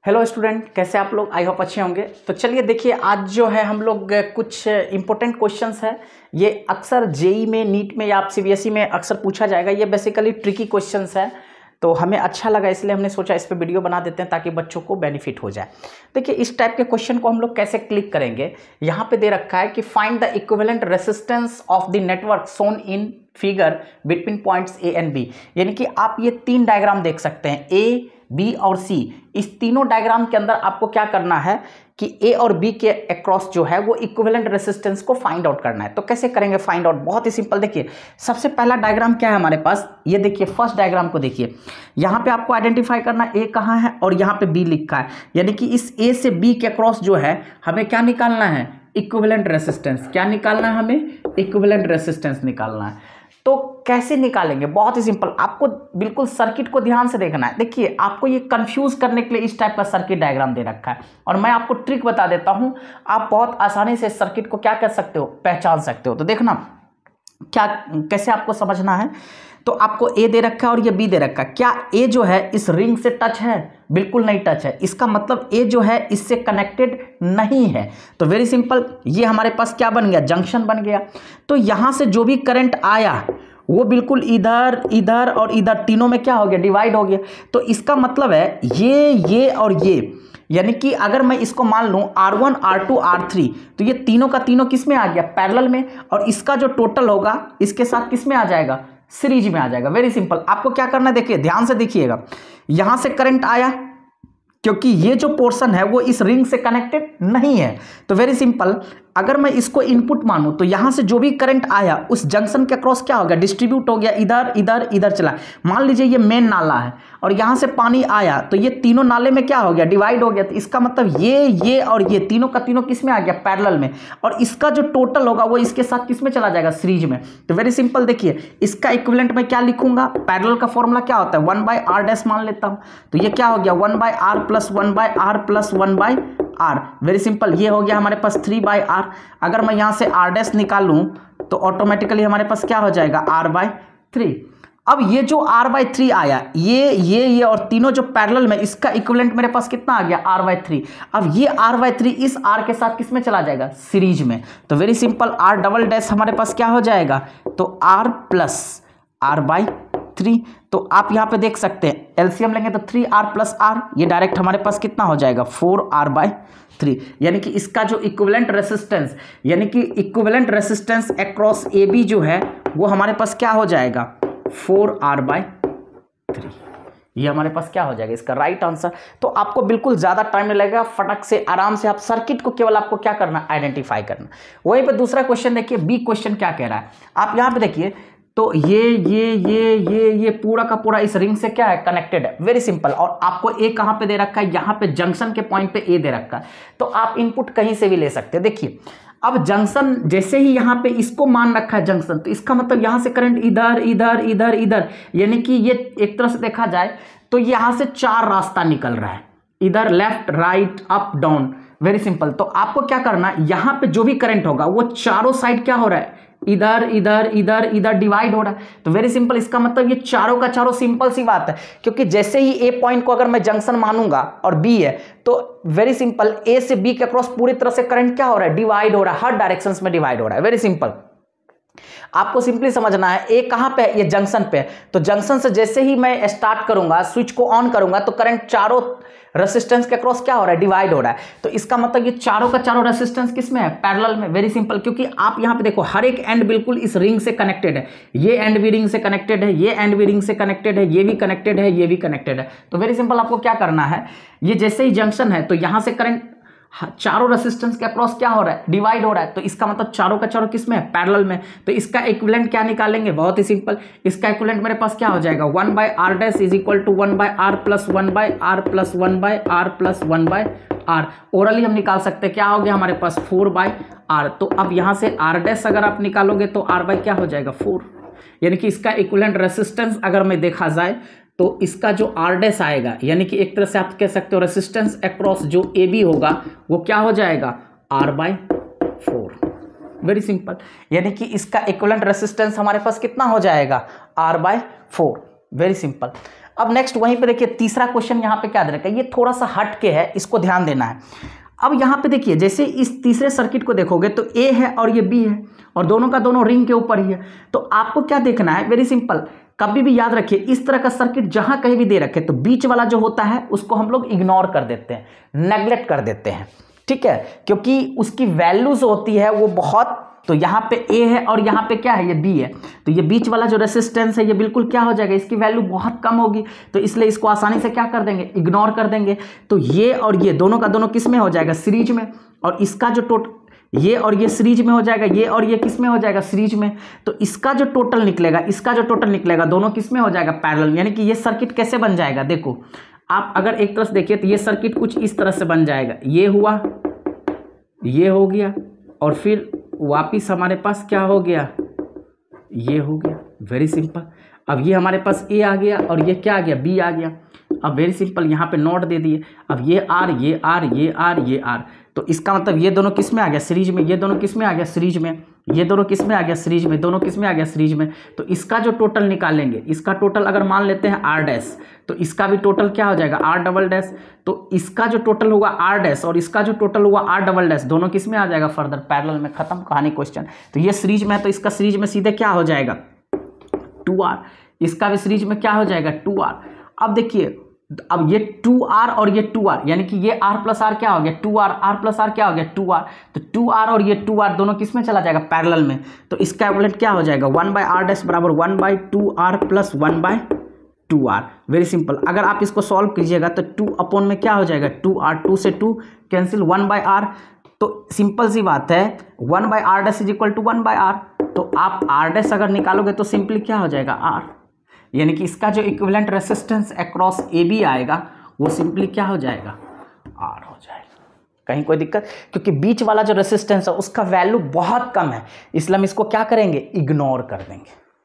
Hello student, कैसे आप लोग? आई होप अच्छे होंगे। तो चलिए देखिए, आज जो है हम लोग कुछ इंपॉर्टेंट क्वेश्चंस है। ये अक्सर जेई में, नीट में या आप सीबीएसई में अक्सर पूछा जाएगा। ये बेसिकली ट्रिकी क्वेश्चंस है, तो हमें अच्छा लगा इसलिए हमने सोचा इस पर वीडियो बना देते हैं ताकि बच्चों को बेनिफिट हो जाए। देखिए, इस टाइप के क्वेश्चन को हम लोग कैसे क्लिक करेंगे। यहाँ पे दे रखा है कि find the equivalent resistance of the network shown in figure between points A and B. यानी कि आप ये तीन डायग्राम देख सकते हैं, ए, बी और सी। इस तीनों डायग्राम के अंदर आपको क्या करना है कि ए और बी के अक्रॉस जो है वो इक्विवेलेंट रेसिस्टेंस को फाइंड आउट करना है। तो कैसे करेंगे फाइंड आउट? बहुत ही सिंपल। देखिए, सबसे पहला डायग्राम क्या है हमारे पास, ये देखिए फर्स्ट डायग्राम को देखिए। यहाँ पे आपको आइडेंटिफाई करना ए कहाँ है और यहाँ पे बी लिखा है। यानी कि इस ए से बी के अक्रॉस जो है हमें क्या निकालना है? Equivalent resistance. क्या निकालना है हमें? इक्विवेलेंट रेसिस्टेंस निकालना है। तो कैसे निकालेंगे? बहुत ही सिंपल, आपको बिल्कुल सर्किट को ध्यान से देखना है। देखिए, आपको ये कंफ्यूज करने के लिए इस टाइप का सर्किट डायग्राम दे रखा है और मैं आपको ट्रिक बता देता हूं। आप बहुत आसानी से सर्किट को क्या कर सकते हो? पहचान सकते हो। तो देखना क्या, कैसे आपको समझना है। तो आपको ए दे रखा है और ये बी दे रखा है। क्या ए जो है इस रिंग से टच है? बिल्कुल नहीं टच है। इसका मतलब ए जो है इससे कनेक्टेड नहीं है। तो वेरी सिंपल, ये हमारे पास क्या बन गया? जंक्शन बन गया। तो यहां से जो भी करंट आया वो बिल्कुल इधर इधर और इधर तीनों में क्या हो गया? डिवाइड हो गया। तो इसका मतलब है ये और ये, यानी कि अगर मैं इसको मान लूं R1, R2, R3, तो ये तीनों का तीनों किस में आ गया? पैरेलल में। और इसका जो टोटल होगा इसके साथ किस में आ जाएगा? सीरीज में आ जाएगा। Very simple. आपको क्या करना है, देखिए ध्यान से देखिएगा। यहां से करंट आया क्योंकि ये जो पोर्शन है वो इस रिंग से कनेक्टेड नहीं है। तो वेरी सिंपल, अगर मैं इसको इनपुट मानूं तो यहां से जो भी करंट आया उस जंक्शन के क्रॉस क्या हो गया? डिस्ट्रीब्यूट हो गया, इधर इधर इधर चला। मान लीजिए ये मेन नाला है और यहां से पानी आया तो ये तीनों नाले में क्या हो गया? डिवाइड हो गया। तो इसका मतलब ये और ये तीनों का तीनों किस में आ गया? पैरेलल में। और इसका जो टोटल होगा वो इसके साथ किस में चला जाएगा? सीरीज में। तो वेरी सिंपल, देखिए इसका इक्विवेलेंट में क्या लिखूंगा? पैरेलल का फॉर्मूला क्या होता है? 1/r' मान लेता हूं। तो ये क्या हो गया? 1/r plus 1/r plus 1/r। Very simple, ये हो गया हमारे पास 3/r। अगर मैं यहां से r' निकालूं तो ऑटोमेटिकली हमारे पास क्या हो जाएगा? r/3। अब ये जो r/3 आया, ये और तीनों जो पैरेलल में, इसका इक्विवेलेंट मेरे पास कितना आ गया? r/3। अब ये r/3 इस r के साथ किस में चला जाएगा? सीरीज में। तो वेरी सिंपल, r" हमारे पास क्या हो जाएगा? तो r प्लस r/3। तो आप यहां पे देख सकते हैं, एलसीएम लेंगे तो 3r प्लस r, ये डायरेक्ट हमारे पास कितना हो जाएगा? 4r/3। यानी कि इसका जो इक्विवेलेंट रेसिस्टेंस, यानी कि equivalent resistance across A B जो है वो हमारे पास क्या हो जाएगा? 4r/3। ये हमारे पास क्या हो जाएगा? इसका राइट आंसर। तो आपको बिल्कुल ज्यादा टाइम नहीं लगेगा, फटक से आराम से आप सर्किट को केवल आपको क्या करना? आइडेंटिफाई करना। वहीं पे दूसरा क्वेश्चन देखिए, बी क्वेश्चन क्या कह रहा है। आप यहां पे देखिए, तो ये पूरा का पूरा इस रिंग से क्या है? कनेक्टेड है। Very simple. और आपको ए कहां पे दे रखा है? यहां पे जंक्शन के पॉइंट पे ए दे रखा है। तो आप इनपुट कहीं से भी ले सकते हैं। देखिए, अब जंक्शन जैसे ही यहां पे इसको मान रखा है जंक्शन, तो इसका मतलब यहां से करंट इधर इधर इधर इधर, यानी कि ये एक तरह से देखा जाए तो यहां से 4 रास्ता निकल रहा है, इधर left right up down. Very simple. तो आपको क्या करना, यहां पे जो भी करंट होगा वो चारों साइड क्या हो रहा है? इधर इधर इधर इधर डिवाइड हो रहा है। तो वेरी सिंपल, इसका मतलब ये चारों का चारों, सिंपल सी बात है, क्योंकि जैसे ही ए पॉइंट को अगर मैं जंक्शन मानूंगा और बी है तो वेरी सिंपल, ए से बी के अक्रॉस पूरी तरह से करंट क्या हो रहा है? डिवाइड हो रहा है, हर डायरेक्शंस में डिवाइड हो रहा है। वेरी सिंपल, आपको सिंपली समझना है। ए कहां पे है? ये जंक्शन पे। तो जंक्शन से जैसे ही मैं स्टार्ट करूंगा, स्विच को ऑन करूंगा, तो करंट चारों रेसिस्टेंस के अक्रॉस क्या हो रहा है? डिवाइड हो रहा है। तो इसका मतलब ये चारों का चारों रेसिस्टेंस किस में है? पैरेलल में। वेरी सिंपल, क्योंकि आप यहां पे देखो हर एक एंड बिल्कुल इस रिंग से कनेक्टेड है। ये एंड भी रिंग से कनेक्टेड है, ये एंड भी रिंग से कनेक्टेड है, ये भी कनेक्टेड है, ये भी कनेक्टेड है। तो वेरी सिंपल, आपको क्या करना है, ये जैसे ही जंक्शन है तो यहां से करंट चारों रेसिस्टेंस के अक्रॉस क्या हो रहा है? डिवाइड हो रहा है। तो इसका मतलब चारों का चारों किस में है? पैरेलल में। तो इसका इक्विवेलेंट क्या निकालेंगे? बहुत ही सिंपल, इसका इक्विवेलेंट मेरे पास क्या हो जाएगा? 1/r' is equal to 1/r plus 1/r plus 1/r plus 1/r। Orally हम निकाल सकते हैं, क्या हो गया हमारे पास? 4/r। तो अब यहां से r' अगर आप निकालोगे तो r/ क्या हो जाएगा? 4। यानी कि इसका इक्विवेलेंट रेसिस्टेंस अगर मैं देखा जाए तो इसका जो r' आएगा, यानी कि एक तरह से आप कह सकते हो रेसिस्टेंस अक्रॉस जो ए बी होगा वो क्या हो जाएगा? r/4। वेरी सिंपल, यानी कि इसका इक्विवेलेंट रेसिस्टेंस हमारे पास कितना हो जाएगा? r/4। Very simple. अब नेक्स्ट वहीं पे देखिए तीसरा क्वेश्चन यहाँ पे क्या दे रखा है, ये थोड़ा सा हट के है, इसको ध्यान देना है। अब यहाँ पे देखिए जैसे इस तीसरे सर्किट को देखोगे तो ए है और ये बी है और दोनों का दोनों रिंग के ऊपर ही है। तो आपको क्या देखना है, वेरी सिंपल, कभी भी याद रखिए इस तरह का सर्किट जहां कहीं भी दे रखे तो बीच वाला जो होता है उसको हम लोग इग्नोर कर देते हैं, नेग्लेक्ट कर देते हैं, ठीक है, क्योंकि उसकी वैल्यूज होती है वो बहुत, तो यहाँ पे ए है और यहाँ पे क्या है, ये बी है, तो ये बीच वाला जो रेसिस्टेंस है ये बिल्कुल क्या हो जाएगा, इसकी वैल्यू बहुत कम होगी, तो इसलिए इसको आसानी से क्या कर देंगे, इग्नोर कर देंगे। तो ये और ये दोनों का दोनों किस में हो जाएगा, सीरीज में, और इसका जो ये और ये सीरीज में हो जाएगा, ये और ये किस में हो जाएगा, सीरीज में। तो इसका जो टोटल निकलेगा, इसका जो टोटल निकलेगा, दोनों किस में हो जाएगा, पैरेलल। यानी कि ये सर्किट कैसे बन जाएगा, देखो आप अगर एक तरफ से देखिए तो ये सर्किट कुछ इस तरह से बन जाएगा, ये हुआ, ये हो गया, और फिर वापिस हमारे पास क्या हो गया, ये हो गया, वेरी सिंपल। अब ये हमारे पास ए आ गया और ये क्या आ गया, बी आ गया। अब वेरी सिंपल यहाँ पे नोट दे दिए, अब ये आर, ये आर, ये आर, ये आर, तो इसका मतलब ये दोनों किस में आ गया, सीरीज में, ये दोनों किस में आ गया, सीरीज में, ये दोनों किस में आ गया, सीरीज में, दोनों किस में आ गया, सीरीज में। तो इसका जो टोटल निकालेंगे, इसका टोटल अगर मान लेते हैं आर डैश, तो इसका भी टोटल क्या हो जाएगा, आर डबल डैश। तो इसका जो टोटल हुआ आर डैश और इसका जो टोटल हुआ आर डबल डैश, दोनों किस में आ जाएगा, फर्दर पैरेलल में, खत्म कहानी क्वेश्चन। तो ये सीरीज में है तो इसका सीरीज में सीधे क्या हो जाएगा, 2R, इसका भी सीरीज में क्या हो जाएगा, 2R। अब देखिए अब ये 2R और ये 2R, यानी कि ये R प्लस आर क्या हो गया, 2R, R प्लस आर क्या हो गया, 2R। तो 2R और ये 2R दोनों किस में चला जाएगा, पैरेलल में। तो इसका इक्विवेलेंट क्या हो जाएगा, 1/r डैश बराबर 1/2R plus 1/2R। Very simple, अगर आप इसको सॉल्व कीजिएगा तो 2 अपॉन में क्या हो जाएगा, 2R, 2 से 2 कैंसिल, 1/r। तो सिंपल सी बात है, 1/r dash is equal to 1/r। तो आप r डैश अगर निकालोगे तो सिंपली क्या हो जाएगा, r, यानी कि इसका जो equivalent resistance across A B आएगा वो सिंपली क्या हो जाएगा, R हो जाएगा। कहीं कोई दिक्कत, क्योंकि बीच वाला जो रेसिस्टेंस है उसका वैल्यू बहुत कम है, इसलिए हम इसको क्या करेंगे, इग्नोर कर देंगे।